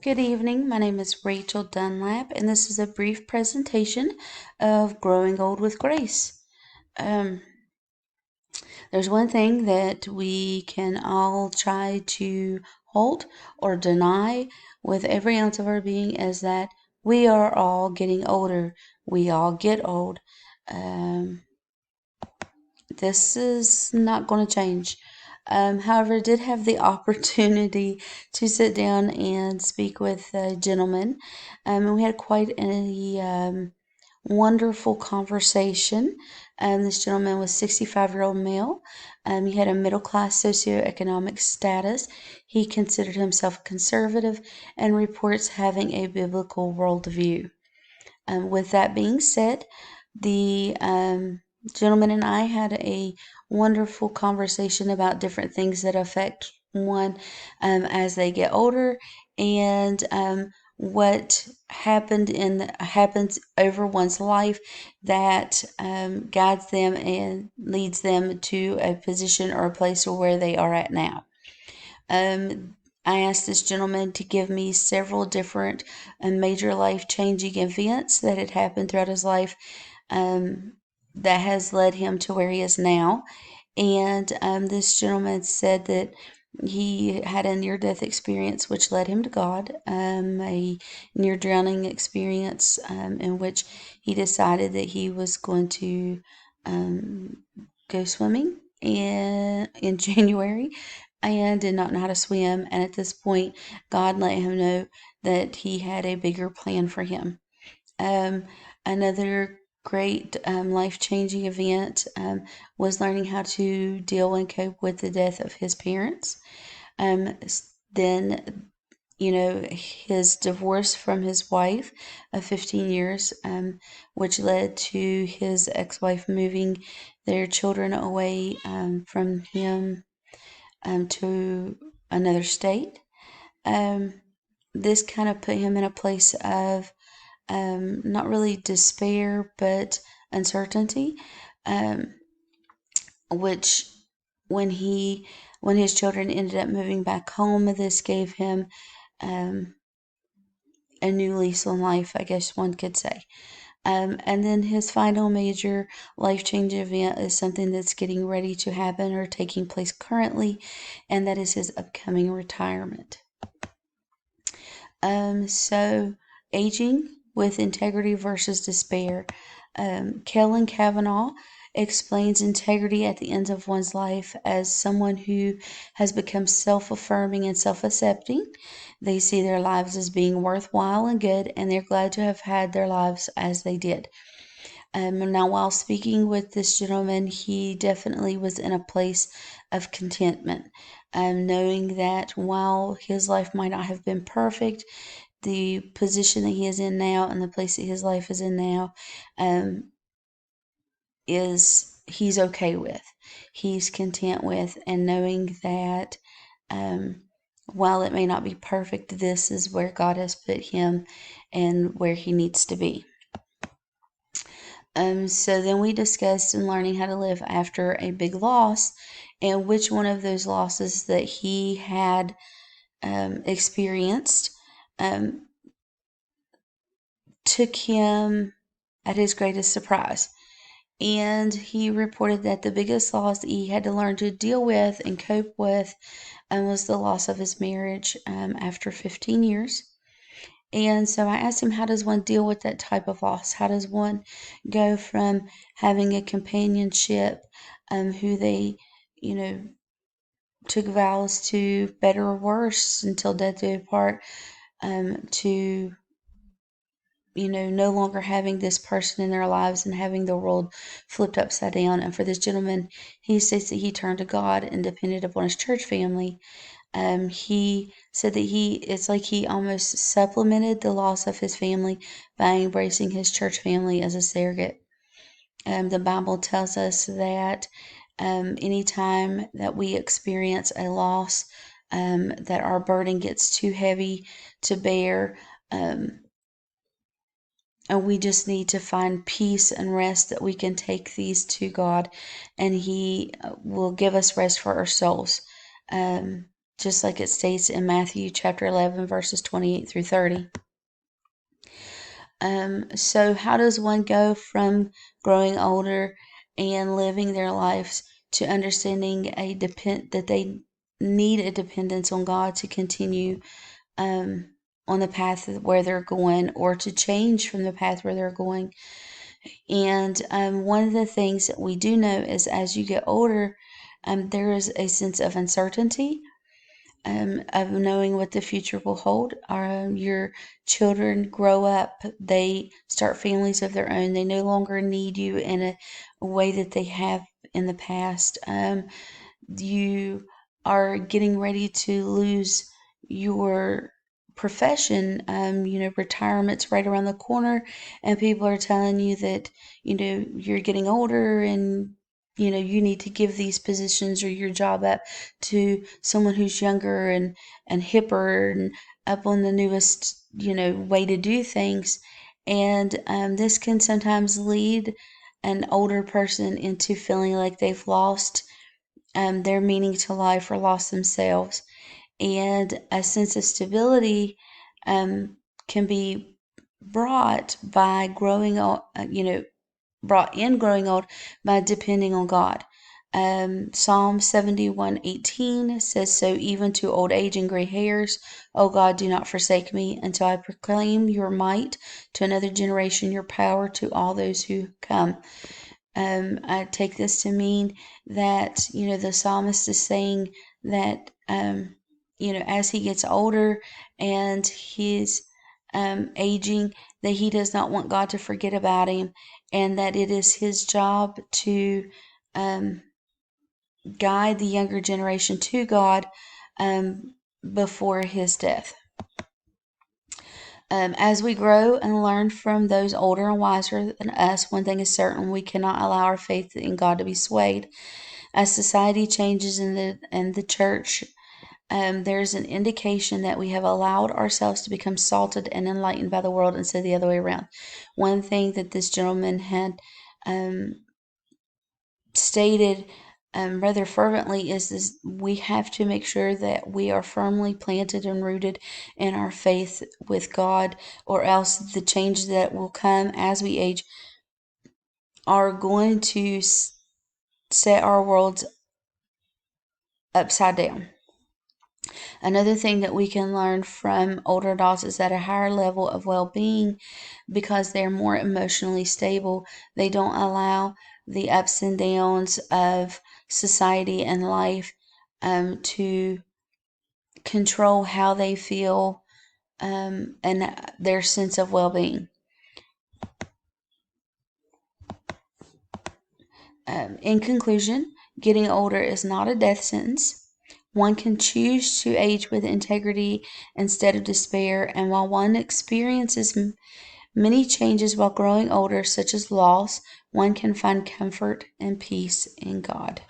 Good evening. My name is Rachel Dunlap, and this is a brief presentation of Growing Old with Grace. Um, there's one thing that we can all try to hold or deny with every ounce of our being is that we are all getting older. We all get old. Um, this is not going to change. However, I did have the opportunity to sit down and speak with a gentleman, and we had quite a wonderful conversation. This gentleman was 65-year-old male. He had a middle-class socioeconomic status. He considered himself conservative and reports having a biblical worldview. With that being said, the gentleman and I had a wonderful conversation about different things that affect one as they get older, and what happens over one's life that guides them and leads them to a position or a place where they are at now. I asked this gentleman to give me several different major life changing events that had happened throughout his life that has led him to where he is now. And this gentleman said that he had a near death experience which led him to God, a near drowning experience in which he decided that he was going to go swimming in January and did not know how to swim. And at this point, God let him know that he had a bigger plan for him. Another great life changing event was learning how to deal and cope with the death of his parents. Then, his divorce from his wife of 15 years, which led to his ex wife moving their children away from him to another state. Um, this kind of put him in a place of not really despair, but uncertainty, um, which when his children ended up moving back home, this gave him um, a new lease on life, I guess one could say. And then his final major life change event is something that's getting ready to happen or taking place currently, and that is his upcoming retirement. So, aging with integrity versus despair. Kellen Kavanaugh explains integrity at the end of one's life as someone who has become self affirming and self accepting. They see their lives as being worthwhile and good, and they're glad to have had their lives as they did. Now, while speaking with this gentleman, he definitely was in a place of contentment, knowing that while his life might not have been perfect, the position that he is in now and the place that his life is in now um, is he's okay with. He's content with, and knowing that um, while it may not be perfect, this is where God has put him and where he needs to be. So then we discussed in learning how to live after a big loss and which one of those losses that he had experienced um, took him at his greatest surprise. And he reported that the biggest loss he had to learn to deal with and cope with was the loss of his marriage after 15 years. And so I asked him, how does one deal with that type of loss? How does one go from having a companionship who they, you know, took vows to better or worse until death do apart, to no longer having this person in their lives and having the world flipped upside down. And for this gentleman, he states that he turned to God and depended upon his church family. He said that it's like he almost supplemented the loss of his family by embracing his church family as a surrogate. The Bible tells us that anytime that we experience a loss, that our burden gets too heavy to bear, and we just need to find peace and rest that we can take these to God, and He will give us rest for our souls. just like it states in Matthew chapter 11, verses 28 through 30. So how does one go from growing older and living their lives to understanding that they need a dependence on God to continue on the path where they're going, or to change from the path where they're going? And one of the things that we do know is, as you get older, there is a sense of uncertainty, of knowing what the future will hold. Your children grow up, they start families of their own. They no longer need you in a way that they have in the past. You are getting ready to lose your profession. Retirement's right around the corner, and people are telling you that, you're getting older, and you need to give these positions or your job up to someone who's younger and hipper and up on the newest, way to do things. And this can sometimes lead an older person into feeling like they've lost their meaning to life, or lost themselves. And a sense of stability can be brought by growing old, brought in growing old by depending on God. Psalm 71:18 says, "So even to old age and gray hairs, O God, do not forsake me, until I proclaim your might to another generation, your power to all those who come." I take this to mean that, the psalmist is saying that, as he gets older and he's aging, that he does not want God to forget about him, and that it is his job to guide the younger generation to God before his death. As we grow and learn from those older and wiser than us, one thing is certain: we cannot allow our faith in God to be swayed. As society changes in the church, there's an indication that we have allowed ourselves to become salted and enlightened by the world, instead of the other way around. One thing that this gentleman had stated rather fervently is this: we have to make sure that we are firmly planted and rooted in our faith with God, or else the changes that will come as we age are going to set our worlds upside down. Another thing that we can learn from older adults is that a higher level of well-being, because they're more emotionally stable. They don't allow the ups and downs of society and life to control how they feel and their sense of well-being. In conclusion, getting older is not a death sentence. One can choose to age with integrity instead of despair, and while one experiences many changes while growing older, such as loss, one can find comfort and peace in God.